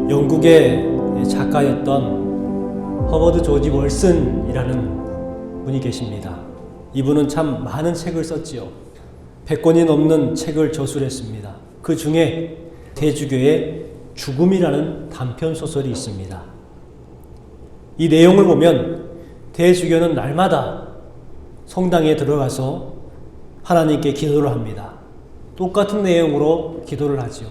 영국의 작가였던 허버드 조지 월슨이라는 분이 계십니다. 이분은 참 많은 책을 썼지요. 100권이 넘는 책을 저술했습니다. 그 중에 대주교의 죽음이라는 단편 소설이 있습니다. 이 내용을 보면 대주교는 날마다 성당에 들어가서 하나님께 기도를 합니다. 똑같은 내용으로 기도를 하지요.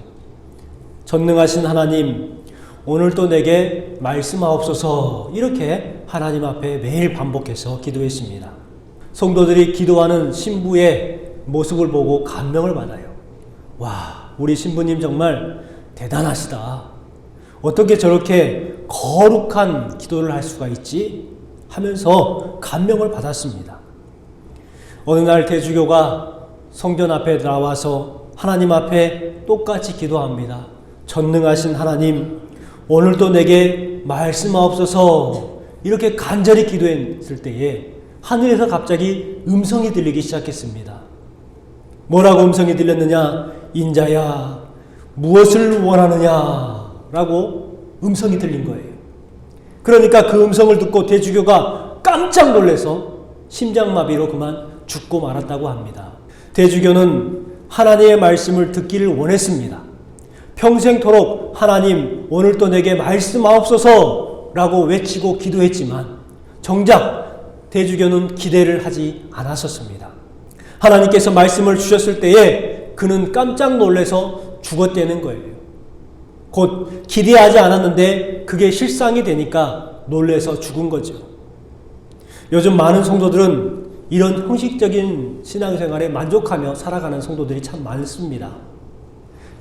전능하신 하나님, 오늘도 내게 말씀하옵소서, 이렇게 하나님 앞에 매일 반복해서 기도했습니다. 성도들이 기도하는 신부의 모습을 보고 감명을 받아요. 와, 우리 신부님 정말 대단하시다. 어떻게 저렇게 거룩한 기도를 할 수가 있지? 하면서 감명을 받았습니다. 어느 날 대주교가 성전 앞에 나와서 하나님 앞에 똑같이 기도합니다. 전능하신 하나님, 오늘도 내게 말씀하옵소서, 이렇게 간절히 기도했을 때에 하늘에서 갑자기 음성이 들리기 시작했습니다. 뭐라고 음성이 들렸느냐? 인자야, 무엇을 원하느냐? 라고 음성이 들린 거예요. 그러니까 그 음성을 듣고 대주교가 깜짝 놀라서 심장마비로 그만 죽고 말았다고 합니다. 대주교는 하나님의 말씀을 듣기를 원했습니다. 평생토록 하나님, 오늘도 내게 말씀하옵소서 라고 외치고 기도했지만 정작 대주교는 기대를 하지 않았었습니다. 하나님께서 말씀을 주셨을 때에 그는 깜짝 놀라서 죽었다는 거예요. 곧 기대하지 않았는데 그게 실상이 되니까 놀라서 죽은 거죠. 요즘 많은 성도들은 이런 형식적인 신앙생활에 만족하며 살아가는 성도들이 참 많습니다.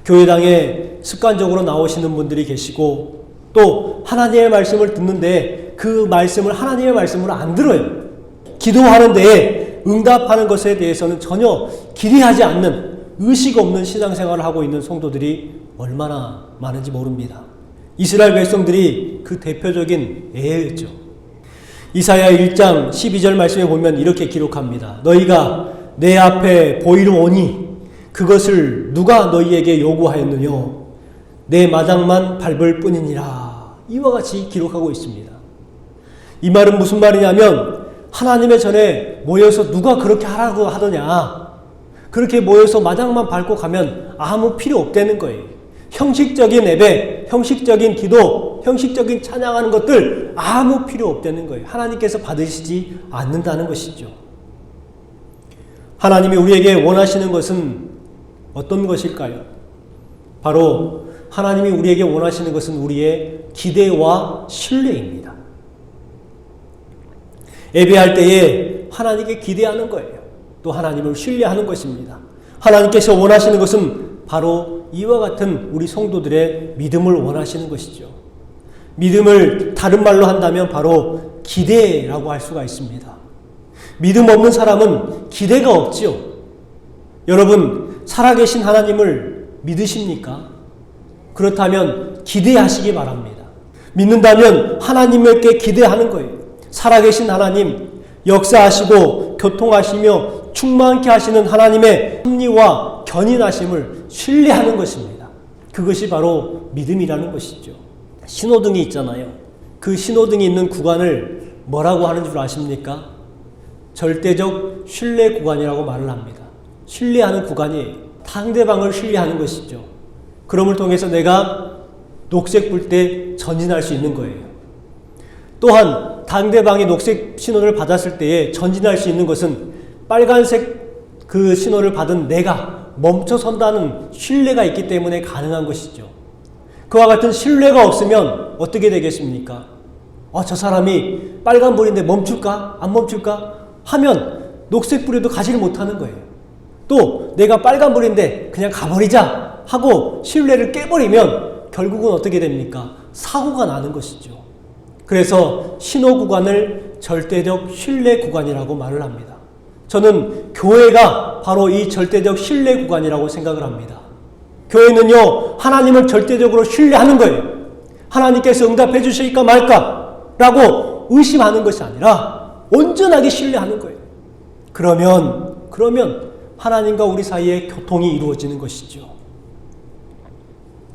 교회당에 습관적으로 나오시는 분들이 계시고 또 하나님의 말씀을 듣는데 그 말씀을 하나님의 말씀으로 안 들어요. 기도하는 데에 응답하는 것에 대해서는 전혀 기대하지 않는 의식 없는 신앙생활을 하고 있는 성도들이 얼마나 많은지 모릅니다. 이스라엘 백성들이 그 대표적인 예였죠. 이사야 1장 12절 말씀에 보면 이렇게 기록합니다. 너희가 내 앞에 보이려오니 그것을 누가 너희에게 요구하였느뇨? 내 마당만 밟을 뿐이니라. 이와 같이 기록하고 있습니다. 이 말은 무슨 말이냐면 하나님의 전에 모여서 누가 그렇게 하라고 하더냐? 그렇게 모여서 마당만 밟고 가면 아무 필요 없다는 거예요. 형식적인 예배, 형식적인 기도, 형식적인 찬양하는 것들 아무 필요 없다는 거예요. 하나님께서 받으시지 않는다는 것이죠. 하나님이 우리에게 원하시는 것은 어떤 것일까요? 바로 하나님이 우리에게 원하시는 것은 우리의 기대와 신뢰입니다. 예배할 때에 하나님께 기대하는 거예요. 또 하나님을 신뢰하는 것입니다. 하나님께서 원하시는 것은 바로 이와 같은 우리 성도들의 믿음을 원하시는 것이죠. 믿음을 다른 말로 한다면 바로 기대라고 할 수가 있습니다. 믿음 없는 사람은 기대가 없지요. 여러분, 살아계신 하나님을 믿으십니까? 그렇다면 기대하시기 바랍니다. 믿는다면 하나님께 기대하는 거예요. 살아계신 하나님, 역사하시고 교통하시며 충만케 하시는 하나님의 섭리와 견인하심을 신뢰하는 것입니다. 그것이 바로 믿음이라는 것이죠. 신호등이 있잖아요. 그 신호등이 있는 구간을 뭐라고 하는 줄 아십니까? 절대적 신뢰 구간이라고 말을 합니다. 신뢰하는 구간이에요. 상대방을 신뢰하는 것이죠. 그럼을 통해서 내가 녹색 불 때 전진할 수 있는 거예요. 또한 상대방이 녹색 신호를 받았을 때에 전진할 수 있는 것은 빨간색 그 신호를 받은 내가 멈춰선다는 신뢰가 있기 때문에 가능한 것이죠. 그와 같은 신뢰가 없으면 어떻게 되겠습니까? 저 사람이 빨간불인데 멈출까? 안 멈출까? 하면 녹색불에도 가지를 못하는 거예요. 또 내가 빨간불인데 그냥 가버리자 하고 신뢰를 깨버리면 결국은 어떻게 됩니까? 사고가 나는 것이죠. 그래서 신호 구간을 절대적 신뢰 구간이라고 말을 합니다. 저는 교회가 바로 이 절대적 신뢰 구간이라고 생각을 합니다. 교회는요, 하나님을 절대적으로 신뢰하는 거예요. 하나님께서 응답해 주실까 말까 라고 의심하는 것이 아니라 온전하게 신뢰하는 거예요. 그러면 하나님과 우리 사이에 교통이 이루어지는 것이죠.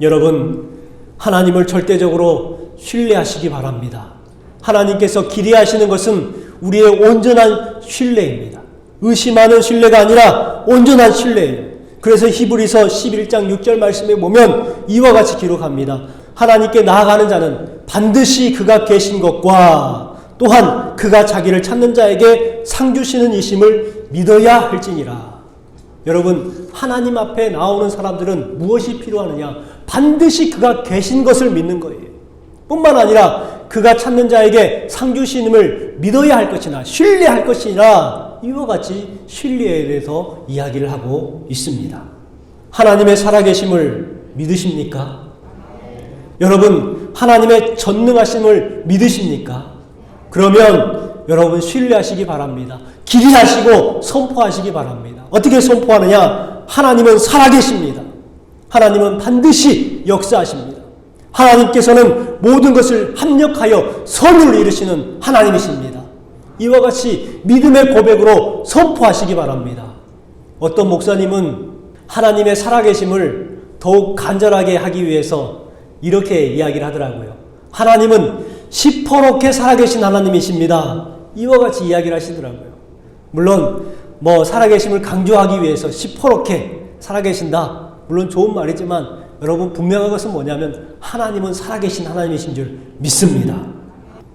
여러분, 하나님을 절대적으로 신뢰하시기 바랍니다. 하나님께서 기대하시는 것은 우리의 온전한 신뢰입니다. 의심하는 신뢰가 아니라 온전한 신뢰예요. 그래서 히브리서 11장 6절 말씀에 보면 이와 같이 기록합니다. 하나님께 나아가는 자는 반드시 그가 계신 것과 또한 그가 자기를 찾는 자에게 상 주시는 이심을 믿어야 할지니라. 여러분, 하나님 앞에 나오는 사람들은 무엇이 필요하느냐? 반드시 그가 계신 것을 믿는 거예요. 뿐만 아니라 그가 찾는 자에게 상 주시음을 믿어야 할 것이나 신뢰할 것이나 이와 같이 신뢰에 대해서 이야기를 하고 있습니다. 하나님의 살아계심을 믿으십니까? 여러분, 하나님의 전능하심을 믿으십니까? 그러면 여러분 신뢰하시기 바랍니다. 기대하시고 선포하시기 바랍니다. 어떻게 선포하느냐? 하나님은 살아계십니다. 하나님은 반드시 역사하십니다. 하나님께서는 모든 것을 합력하여 선을 이루시는 하나님이십니다. 이와 같이 믿음의 고백으로 선포하시기 바랍니다. 어떤 목사님은 하나님의 살아계심을 더욱 간절하게 하기 위해서 이렇게 이야기를 하더라고요. 하나님은 시퍼렇게 살아계신 하나님이십니다. 이와 같이 이야기를 하시더라고요. 물론 살아계심을 강조하기 위해서 시퍼렇게 살아계신다. 물론 좋은 말이지만 여러분 분명한 것은 뭐냐면 하나님은 살아계신 하나님이신 줄 믿습니다.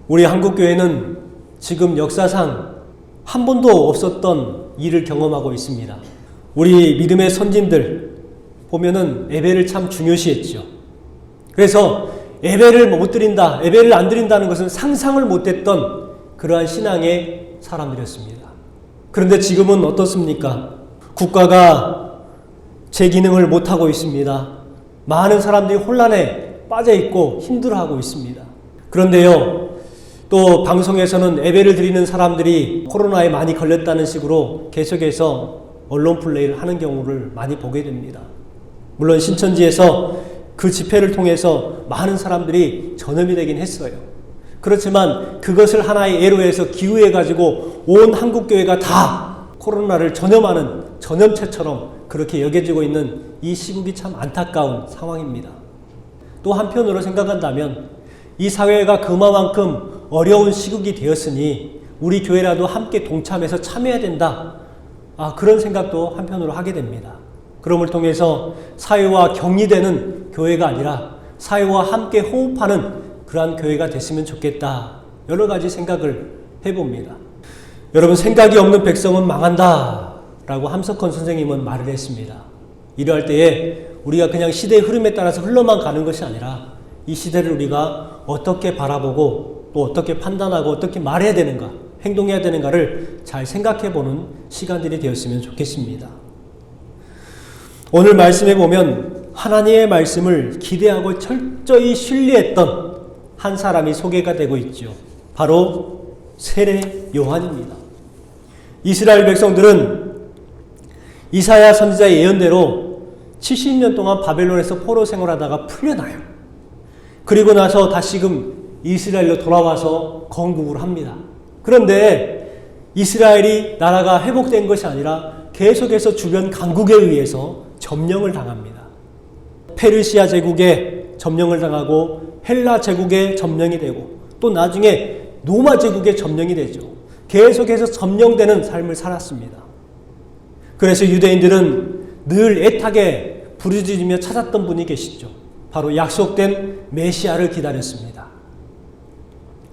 우리 한국교회는 지금 역사상 한 번도 없었던 일을 경험하고 있습니다. 우리 믿음의 선진들 보면은 예배를 참 중요시했죠. 그래서 예배를 못 드린다, 예배를 안 드린다는 것은 상상을 못했던 그러한 신앙의 사람들이었습니다. 그런데 지금은 어떻습니까? 국가가 제 기능을 못하고 있습니다. 많은 사람들이 혼란에 빠져 있고 힘들어하고 있습니다. 그런데요, 또 방송에서는 예배를 드리는 사람들이 코로나에 많이 걸렸다는 식으로 계속해서 언론 플레이를 하는 경우를 많이 보게 됩니다. 물론 신천지에서 그 집회를 통해서 많은 사람들이 전염이 되긴 했어요. 그렇지만 그것을 하나의 예로 해서 기우해가지고 온 한국교회가 다 코로나를 전염하는 전염체처럼 그렇게 여겨지고 있는 이 시국이 참 안타까운 상황입니다. 또 한편으로 생각한다면 이 사회가 그만큼 어려운 시국이 되었으니 우리 교회라도 함께 동참해서 참여해야 된다. 그런 생각도 한편으로 하게 됩니다. 그럼을 통해서 사회와 격리되는 교회가 아니라 사회와 함께 호흡하는 그러한 교회가 됐으면 좋겠다. 여러 가지 생각을 해봅니다. 여러분, 생각이 없는 백성은 망한다 라고 함석헌 선생님은 말을 했습니다. 이러할 때에 우리가 그냥 시대의 흐름에 따라서 흘러만 가는 것이 아니라 이 시대를 우리가 어떻게 바라보고 또 어떻게 판단하고 어떻게 말해야 되는가, 행동해야 되는가를 잘 생각해보는 시간들이 되었으면 좋겠습니다. 오늘 말씀에 보면 하나님의 말씀을 기대하고 철저히 신뢰했던 한 사람이 소개가 되고 있죠. 바로 세례 요한입니다. 이스라엘 백성들은 이사야 선지자의 예언대로 70년 동안 바벨론에서 포로 생활하다가 풀려나요. 그리고 나서 다시금 이스라엘로 돌아와서 건국을 합니다. 그런데 이스라엘이 나라가 회복된 것이 아니라 계속해서 주변 강국에 의해서 점령을 당합니다. 페르시아 제국에 점령을 당하고 헬라 제국에 점령이 되고 또 나중에 로마 제국에 점령이 되죠. 계속해서 점령되는 삶을 살았습니다. 그래서 유대인들은 늘 애타게 부르짖으며 찾았던 분이 계시죠. 바로 약속된 메시아를 기다렸습니다.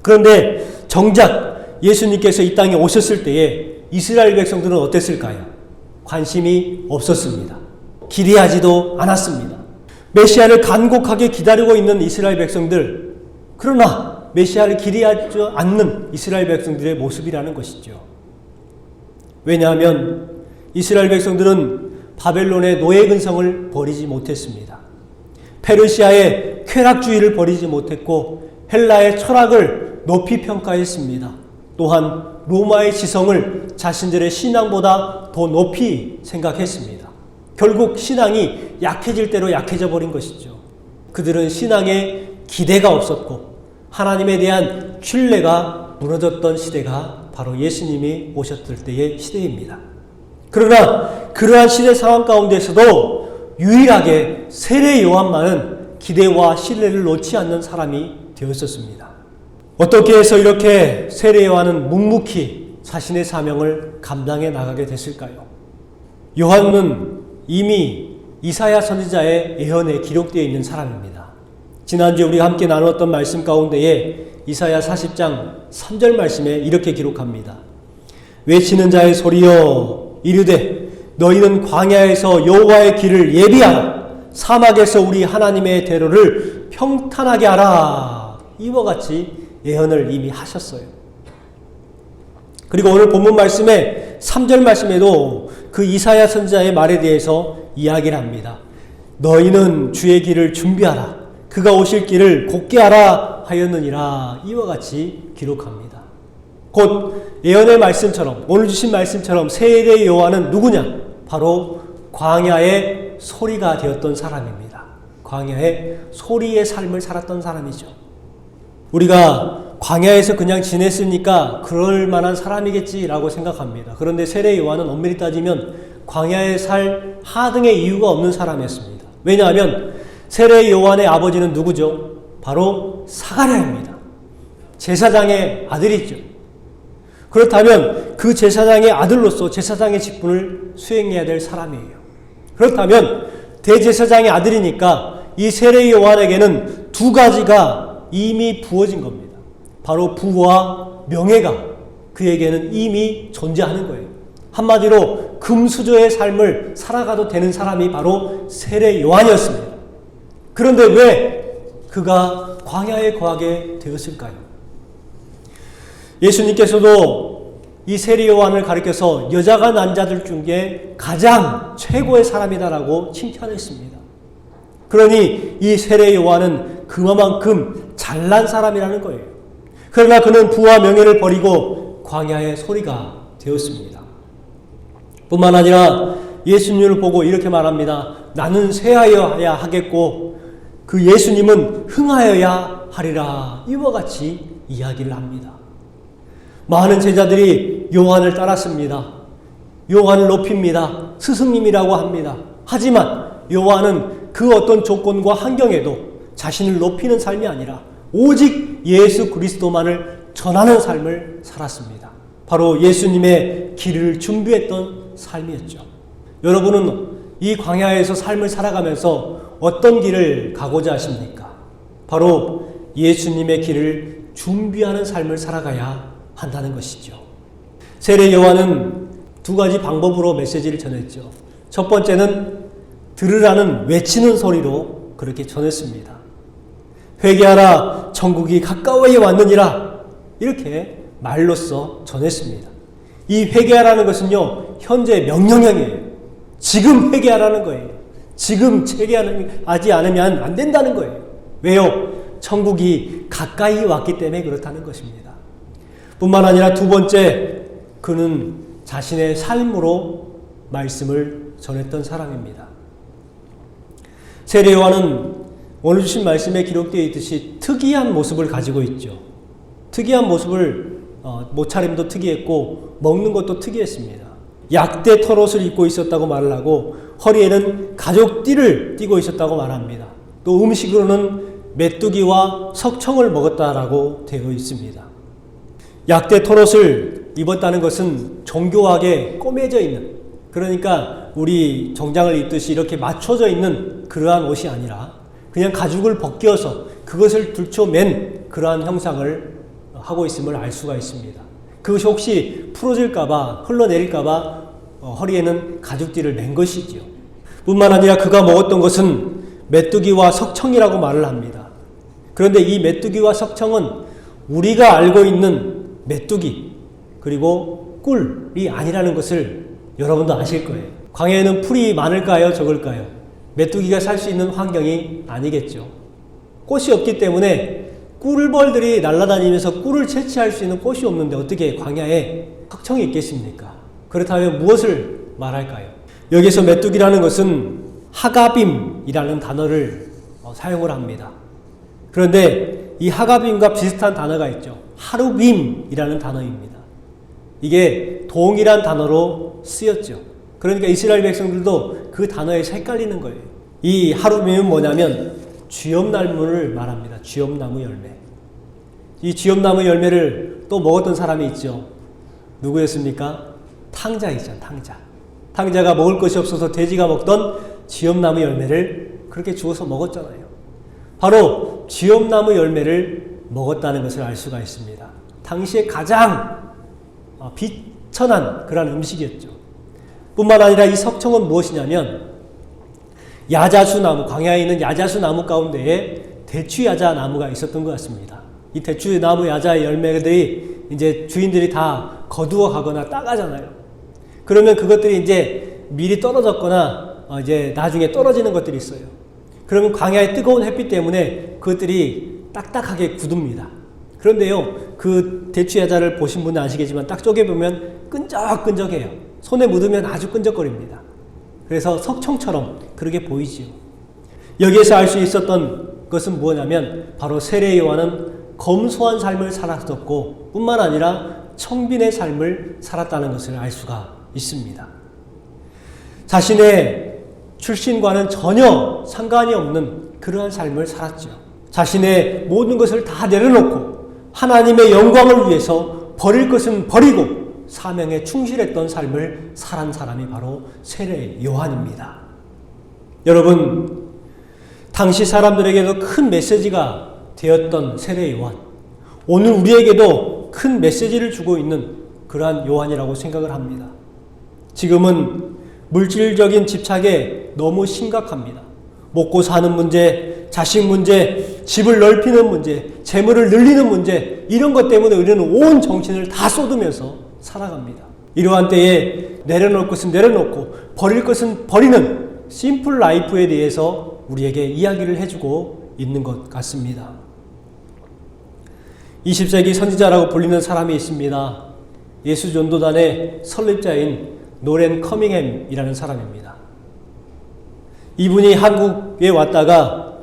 그런데 정작 예수님께서 이 땅에 오셨을 때에 이스라엘 백성들은 어땠을까요? 관심이 없었습니다. 기대하지도 않았습니다. 메시아를 간곡하게 기다리고 있는 이스라엘 백성들, 그러나 메시아를 기대하지 않는 이스라엘 백성들의 모습이라는 것이죠. 왜냐하면 이스라엘 백성들은 바벨론의 노예 근성을 버리지 못했습니다. 페르시아의 쾌락주의를 버리지 못했고 헬라의 철학을 높이 평가했습니다. 또한 로마의 지성을 자신들의 신앙보다 더 높이 생각했습니다. 결국 신앙이 약해질 대로 약해져 버린 것이죠. 그들은 신앙에 기대가 없었고 하나님에 대한 신뢰가 무너졌던 시대가 바로 예수님이 오셨을 때의 시대입니다. 그러나 그러한 시대 상황 가운데서도 유일하게 세례 요한만은 기대와 신뢰를 놓지 않는 사람이 되었었습니다. 어떻게 해서 이렇게 세례 요한은 묵묵히 자신의 사명을 감당해 나가게 됐을까요? 요한은 이미 이사야 선지자의 예언에 기록되어 있는 사람입니다. 지난주에 우리가 함께 나눴던 말씀 가운데에 이사야 40장 3절 말씀에 이렇게 기록합니다. 외치는 자의 소리여 이르되 너희는 광야에서 여호와의 길을 예비하라. 사막에서 우리 하나님의 대로를 평탄하게 하라. 이와 같이 예언을 이미 하셨어요. 그리고 오늘 본문 말씀에 3절 말씀에도 그 이사야 선지자의 말에 대해서 이야기를 합니다. 너희는 주의 길을 준비하라. 그가 오실 길을 곧게 하라 하였느니라. 이와 같이 기록합니다. 곧 예언의 말씀처럼 오늘 주신 말씀처럼 세례 요한은 누구냐? 바로 광야의 소리가 되었던 사람입니다. 광야의 소리의 삶을 살았던 사람이죠. 우리가 광야에서 그냥 지냈으니까 그럴 만한 사람이겠지라고 생각합니다. 그런데 세례 요한은 엄밀히 따지면 광야에 살 하등의 이유가 없는 사람이었습니다. 왜냐하면 세례 요한의 아버지는 누구죠? 바로 사가랴입니다. 제사장의 아들이죠. 그렇다면 그 제사장의 아들로서 제사장의 직분을 수행해야 될 사람이에요. 그렇다면 대제사장의 아들이니까 이 세례 요한에게는 두 가지가 이미 부어진 겁니다. 바로 부와 명예가 그에게는 이미 존재하는 거예요. 한마디로 금수저의 삶을 살아가도 되는 사람이 바로 세례 요한이었습니다. 그런데 왜 그가 광야에 거하게 되었을까요? 예수님께서도 이 세례 요한을 가리켜서 여자가 난 자들 중에 가장 최고의 사람이다라고 칭찬했습니다. 그러니 이 세례 요한은 그만큼 잘난 사람이라는 거예요. 그러나 그는 부와 명예를 버리고 광야의 소리가 되었습니다. 뿐만 아니라 예수님을 보고 이렇게 말합니다. 나는 쇠하여야 하겠고 그 예수님은 흥하여야 하리라. 이와 같이 이야기를 합니다. 많은 제자들이 요한을 따랐습니다. 요한을 높입니다. 스승님이라고 합니다. 하지만 요한은 그 어떤 조건과 환경에도 자신을 높이는 삶이 아니라 오직 예수 그리스도만을 전하는 삶을 살았습니다. 바로 예수님의 길을 준비했던 삶이었죠. 여러분은 이 광야에서 삶을 살아가면서 어떤 길을 가고자 하십니까? 바로 예수님의 길을 준비하는 삶을 살아가야 한다는 것이죠. 세례 요한은 두 가지 방법으로 메시지를 전했죠. 첫 번째는 들으라는 외치는 소리로 그렇게 전했습니다. 회개하라 천국이 가까워에 왔느니라 이렇게 말로써 전했습니다. 이 회개하라는 것은요 현재 명령형이에요. 지금 회개하라는 거예요. 지금 회개하지 않으면 안 된다는 거예요. 왜요? 천국이 가까이 왔기 때문에 그렇다는 것입니다. 뿐만 아니라 두 번째, 그는 자신의 삶으로 말씀을 전했던 사람입니다. 세례 요한은 오늘 주신 말씀에 기록되어 있듯이 특이한 모습을 가지고 있죠. 특이한 모습을 옷차림도 특이했고 먹는 것도 특이했습니다. 약대 털옷을 입고 있었다고 말을 하고 허리에는 가죽띠를 띠고 있었다고 말합니다. 또 음식으로는 메뚜기와 석청을 먹었다라고 되어 있습니다. 약대 털옷을 입었다는 것은 정교하게 꼬매져 있는, 그러니까 우리 정장을 입듯이 이렇게 맞춰져 있는 그러한 옷이 아니라 그냥 가죽을 벗겨서 그것을 들춰맨 그러한 형상을 하고 있음을 알 수가 있습니다. 그것이 혹시 풀어질까봐, 흘러내릴까봐 허리에는 가죽띠를 맨 것이지요. 뿐만 아니라 그가 먹었던 것은 메뚜기와 석청이라고 말을 합니다. 그런데 이 메뚜기와 석청은 우리가 알고 있는 메뚜기 그리고 꿀이 아니라는 것을 여러분도 아실 거예요. 광야에는 풀이 많을까요? 적을까요? 메뚜기가 살 수 있는 환경이 아니겠죠. 꽃이 없기 때문에 꿀벌들이 날아다니면서 꿀을 채취할 수 있는 꽃이 없는데 어떻게 광야에 석청이 있겠습니까? 그렇다면 무엇을 말할까요? 여기서 메뚜기라는 것은 하가빔이라는 단어를 사용을 합니다. 그런데 이 하가빔과 비슷한 단어가 있죠. 하루빔이라는 단어입니다. 이게 동일한 단어로 쓰였죠. 그러니까 이스라엘 백성들도 그 단어에 헷갈리는 거예요. 이 하루빔은 뭐냐면 쥐엄나무를 말합니다. 쥐엄나무 열매. 이 쥐엄나무 열매를 또 먹었던 사람이 있죠. 누구였습니까? 탕자이죠. 탕자가 먹을 것이 없어서 돼지가 먹던 쥐엄나무 열매를 그렇게 주워서 먹었잖아요. 바로 쥐엄나무 열매를 먹었다는 것을 알 수가 있습니다. 당시에 가장 비천한 그런 음식이었죠. 뿐만 아니라 이 석청은 무엇이냐면 야자수나무, 광야에 있는 야자수나무 가운데에 대추야자나무가 있었던 것 같습니다. 이 대추나무 야자의 열매들이 이제 주인들이 다 거두어 가거나 따가잖아요. 그러면 그것들이 이제 미리 떨어졌거나 이제 나중에 떨어지는 것들이 있어요. 그러면 광야의 뜨거운 햇빛 때문에 그것들이 딱딱하게 굳습니다. 그런데요, 그 대추야자를 보신 분은 아시겠지만 딱 쪼개보면 끈적끈적해요. 손에 묻으면 아주 끈적거립니다. 그래서 석청처럼 그렇게 보이지요. 여기에서 알 수 있었던 것은 뭐냐면 바로 세례 요한은 검소한 삶을 살았었고 뿐만 아니라 청빈의 삶을 살았다는 것을 알 수가 있습니다. 자신의 출신과는 전혀 상관이 없는 그러한 삶을 살았죠. 자신의 모든 것을 다 내려놓고 하나님의 영광을 위해서 버릴 것은 버리고 사명에 충실했던 삶을 살은 사람이 바로 세례 요한입니다. 여러분, 당시 사람들에게도 큰 메시지가 되었던 세례 요한, 오늘 우리에게도 큰 메시지를 주고 있는 그러한 요한이라고 생각을 합니다. 지금은 물질적인 집착에 너무 심각합니다. 먹고 사는 문제, 자식 문제, 집을 넓히는 문제, 재물을 늘리는 문제, 이런 것 때문에 우리는 온 정신을 다 쏟으면서 살아갑니다. 이러한 때에 내려놓을 것은 내려놓고 버릴 것은 버리는 심플 라이프에 대해서 우리에게 이야기를 해주고 있는 것 같습니다. 20세기 선지자라고 불리는 사람이 있습니다. 예수 전도단의 설립자인 노렌 커밍햄이라는 사람입니다. 이분이 한국에 왔다가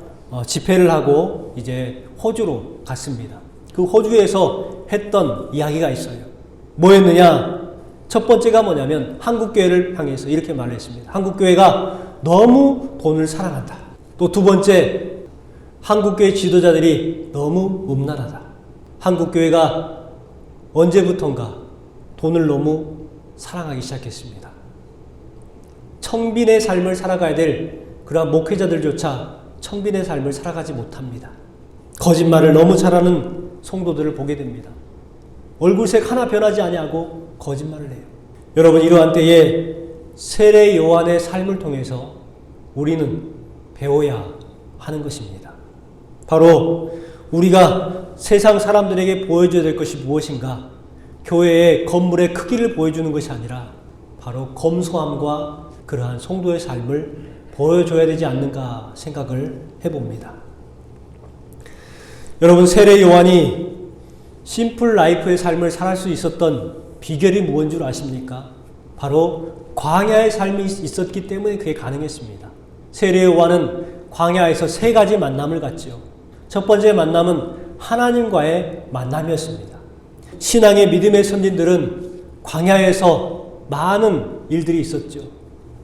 집회를 하고 이제 호주로 갔습니다. 그 호주에서 했던 이야기가 있어요. 뭐였느냐? 첫 번째가 뭐냐면 한국교회를 향해서 이렇게 말을 했습니다. 한국교회가 너무 돈을 사랑한다. 또 두 번째, 한국교회 지도자들이 너무 음란하다. 한국교회가 언제부턴가 돈을 너무 사랑하기 시작했습니다. 청빈의 삶을 살아가야 될 그러한 목회자들조차 청빈의 삶을 살아가지 못합니다. 거짓말을 너무 잘하는 성도들을 보게 됩니다. 얼굴색 하나 변하지 아니하고 거짓말을 해요. 여러분, 이러한 때에 세례 요한의 삶을 통해서 우리는 배워야 하는 것입니다. 바로 우리가 세상 사람들에게 보여줘야 될 것이 무엇인가? 교회의 건물의 크기를 보여주는 것이 아니라 바로 검소함과 그러한 성도의 삶을 보여줘야 되지 않는가 생각을 해봅니다. 여러분, 세례 요한이 심플 라이프의 삶을 살 수 있었던 비결이 무엇인 줄 아십니까? 바로 광야의 삶이 있었기 때문에 그게 가능했습니다. 세례 요한은 광야에서 세 가지 만남을 갖지요. 첫 번째 만남은 하나님과의 만남이었습니다. 신앙의 믿음의 선진들은 광야에서 많은 일들이 있었죠.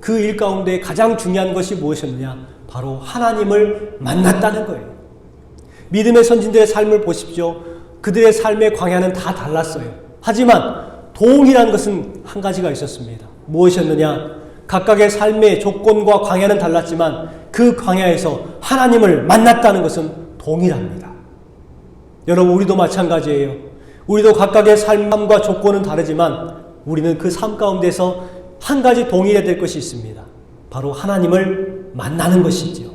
그 일 가운데 가장 중요한 것이 무엇이었느냐? 바로 하나님을 만났다는 거예요. 믿음의 선진들의 삶을 보십시오. 그들의 삶의 광야는 다 달랐어요. 하지만 동일한 것은 한 가지가 있었습니다. 무엇이었느냐? 각각의 삶의 조건과 광야는 달랐지만 그 광야에서 하나님을 만났다는 것은 동일합니다. 여러분, 우리도 마찬가지예요. 우리도 각각의 삶과 조건은 다르지만 우리는 그 삶 가운데서 한 가지 동일해야 될 것이 있습니다. 바로 하나님을 만나는 것이지요.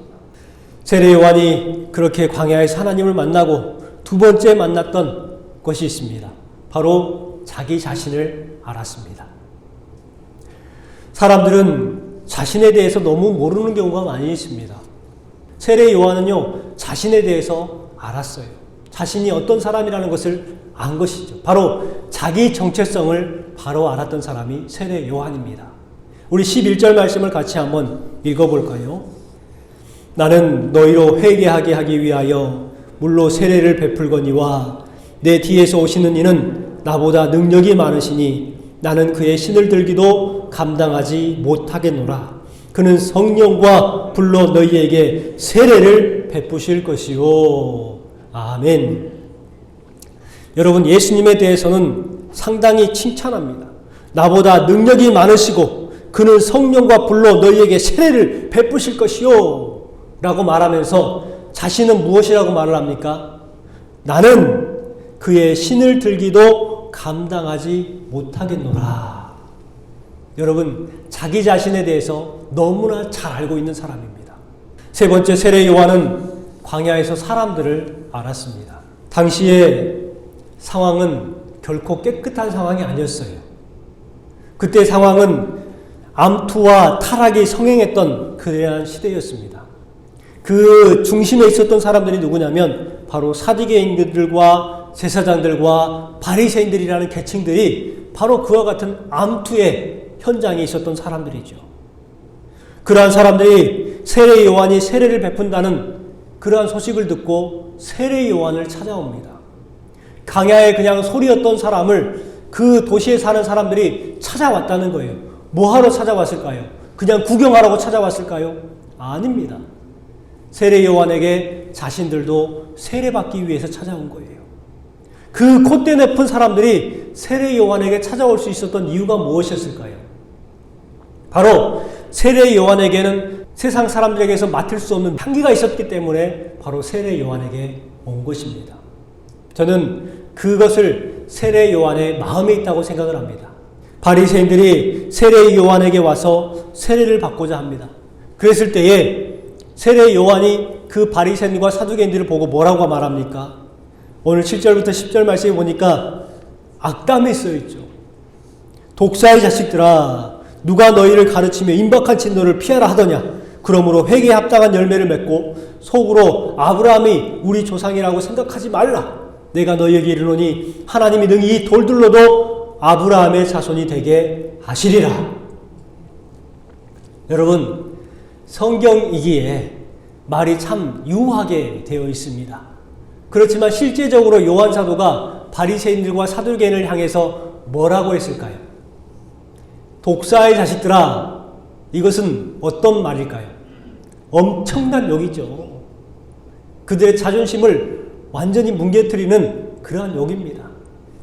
세례 요한이 그렇게 광야에서 하나님을 만나고 두 번째 만났던 것이 있습니다. 바로 자기 자신을 알았습니다. 사람들은 자신에 대해서 너무 모르는 경우가 많이 있습니다. 세례 요한은요, 자신에 대해서 알았어요. 자신이 어떤 사람이라는 것을 안 것이죠. 바로 자기 정체성을 바로 알았던 사람이 세례 요한입니다. 우리 11절 말씀을 같이 한번 읽어볼까요? 나는 너희로 회개하게 하기 위하여 물로 세례를 베풀거니와 내 뒤에서 오시는 이는 나보다 능력이 많으시니 나는 그의 신을 들기도 감당하지 못하겠노라. 그는 성령과 불로 너희에게 세례를 베푸실 것이요. 아멘. 여러분, 예수님에 대해서는 상당히 칭찬합니다. 나보다 능력이 많으시고 그는 성령과 불로 너희에게 세례를 베푸실 것이요 라고 말하면서 자신은 무엇이라고 말을 합니까? 나는 그의 신을 들기도 감당하지 못하겠노라. 여러분, 자기 자신에 대해서 너무나 잘 알고 있는 사람입니다. 세 번째, 세례 요한은 광야에서 사람들을 알았습니다. 당시의 상황은 결코 깨끗한 상황이 아니었어요. 그때 상황은 암투와 타락이 성행했던 그러한 시대였습니다. 그 중심에 있었던 사람들이 누구냐면 바로 사두개인들과 제사장들과 바리새인들이라는 계층들이 바로 그와 같은 암투의 현장에 있었던 사람들이죠. 그러한 사람들이 세례 요한이 세례를 베푼다는 그러한 소식을 듣고 세례 요한을 찾아옵니다. 광야에 그냥 소리였던 사람을 그 도시에 사는 사람들이 찾아왔다는 거예요. 뭐하러 찾아왔을까요? 그냥 구경하라고 찾아왔을까요? 아닙니다. 세례 요한에게 자신들도 세례받기 위해서 찾아온 거예요. 그 콧대 높은 사람들이 세례 요한에게 찾아올 수 있었던 이유가 무엇이었을까요? 바로 세례 요한에게는 세상 사람들에게서 맡을 수 없는 향기가 있었기 때문에 바로 세례 요한에게 온 것입니다. 저는 그것을 세례 요한의 마음에 있다고 생각을 합니다. 바리새인들이 세례 요한에게 와서 세례를 받고자 합니다. 그랬을 때에 세례 요한이 그 바리새인과 사두개인들을 보고 뭐라고 말합니까? 오늘 7절부터 10절 말씀에 보니까 악담이 쓰여있죠. 독사의 자식들아, 누가 너희를 가르치며 임박한 진노를 피하라 하더냐? 그러므로 회개에 합당한 열매를 맺고 속으로 아브라함이 우리 조상이라고 생각하지 말라. 내가 너희에게 이르노니 하나님이 능히 이 돌들로도 아브라함의 자손이 되게 하시리라. 여러분, 성경이기에 말이 참 유하게 되어 있습니다. 그렇지만 실제적으로 요한 사도가 바리새인들과 사두개인을 향해서 뭐라고 했을까요? 독사의 자식들아, 이것은 어떤 말일까요? 엄청난 욕이죠. 그들의 자존심을 완전히 뭉개뜨리는 그러한 욕입니다.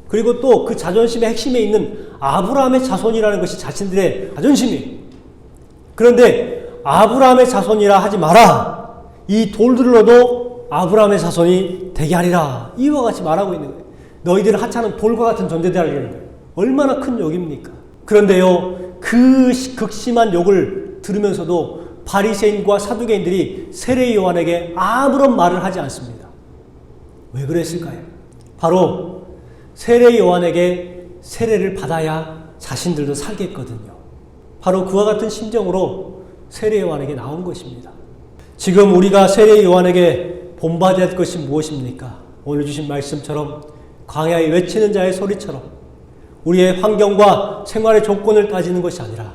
그리고 또 그 자존심의 핵심에 있는 아브라함의 자손이라는 것이 자신들의 자존심이에요. 그런데 아브라함의 자손이라 하지 마라. 이 돌들로도 아브라함의 자손이 되게 하리라. 이와 같이 말하고 있는 거예요. 너희들은 하찮은 돌과 같은 존재들이라는 거예요. 얼마나 큰 욕입니까? 그런데요, 그 극심한 욕을 들으면서도 바리새인과 사두개인들이 세례 요한에게 아무런 말을 하지 않습니다. 왜 그랬을까요? 바로 세례 요한에게 세례를 받아야 자신들도 살겠거든요. 바로 그와 같은 심정으로 세례 요한에게 나온 것입니다. 지금 우리가 세례 요한에게 본받아야 할 것이 무엇입니까? 오늘 주신 말씀처럼 광야에 외치는 자의 소리처럼 우리의 환경과 생활의 조건을 따지는 것이 아니라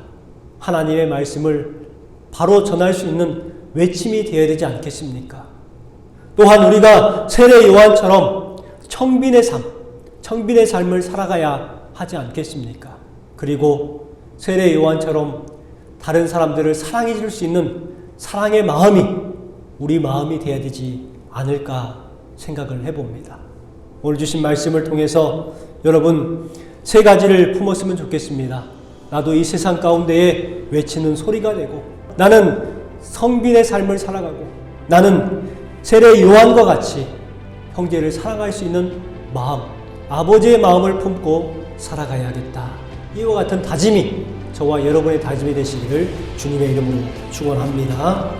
하나님의 말씀을 바로 전할 수 있는 외침이 되어야 되지 않겠습니까? 또한 우리가 세례 요한처럼 청빈의 삶을 살아가야 하지 않겠습니까? 그리고 세례 요한처럼 다른 사람들을 사랑해 줄 수 있는 사랑의 마음이 우리 마음이 되어야 되지 않을까 생각을 해봅니다. 오늘 주신 말씀을 통해서 여러분 세 가지를 품었으면 좋겠습니다. 나도 이 세상 가운데에 외치는 소리가 되고, 나는 성빈의 삶을 살아가고, 나는 세례 요한과 같이 형제를 사랑할 수 있는 마음, 아버지의 마음을 품고 살아가야겠다. 이와 같은 다짐이 저와 여러분의 다짐이 되시기를 주님의 이름으로 축원합니다.